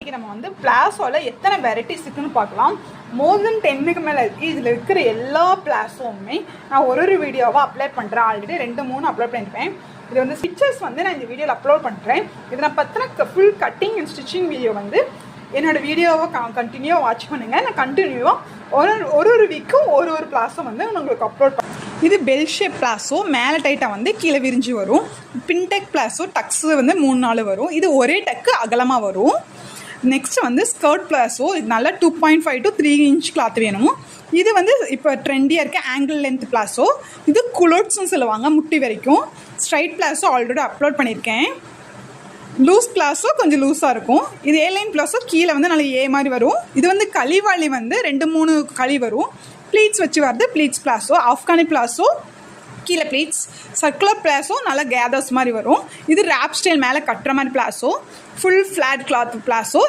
நம்ம வந்து பிளாஸோல எத்தனை வெரைட்டிஸ் இருக்குன்னு பார்க்கலாம். மோர் தென் 10க்கு மேலே இருக்குது. இதில் இருக்கிற எல்லா பிளாஸோவுமே நான் ஒரு வீடியோவாக அப்லோட் பண்ணுறேன். ஆல்ரெடி 2-3 அப்லோட் பண்ணியிருப்பேன். இது வந்து ஸ்டிச்சஸ் வந்து நான் இந்த வீடியோவில் அப்லோட் பண்ணுறேன். இதை நான் பற்றின full cutting and stitching video வந்து என்னோடய வீடியோவை கண்டினியூவாக வாட்ச் பண்ணுங்கள். நான் கண்டினியூவாக ஒரு வீக்கும் ஒரு பிளாஸும் வந்து உங்களுக்கு அப்லோட் பண்ணுறேன். இது பெல் ஷேப் பிளாஸோ, மேலே டைட்டாக வந்து கீழே விரிஞ்சு வரும். பின்டெக் பிளாஸோ டக்ஸு வந்து 3-4 வரும். இது ஒரே டக்கு அகலமாக வரும். நெக்ஸ்ட் வந்து ஸ்கர்ட் பிளாஸோ, இது நல்லா 2.5 to 3 inch கிளாத் வேணும். இது வந்து இப்போ ட்ரெண்டியாக இருக்க ஆங்கிள் லென்த் பிளாஸோ. இது குலோட்ஸ்ன்னு சொல்லுவாங்க, முட்டி வரைக்கும். ஸ்ட்ரைட் பிளாஸோ ஆல்ரெடி அப்லோட் பண்ணியிருக்கேன். லூஸ் பிளாஸோ கொஞ்சம் லூஸாக இருக்கும். இது ஏலைன் பிளாஸோ கீழே வந்து நல்லா ஏ மாதிரி வரும். இது வந்து களிவாளி வந்து 2-3 களி வரும். ப்ளீட்ஸ் வச்சு வருது ப்ளீட்ஸ் பிளாஸோ. ஆஃப்கானி பிளாஸோ கீழே ப்ளீட்ஸ். சர்க்குலர் பிளாஸோ நல்லா கேதர்ஸ் மாதிரி வரும். இது ரேப் ஸ்டைல் மேலே கட்டுற மாதிரி palazzo. Full flat cloth palazzo.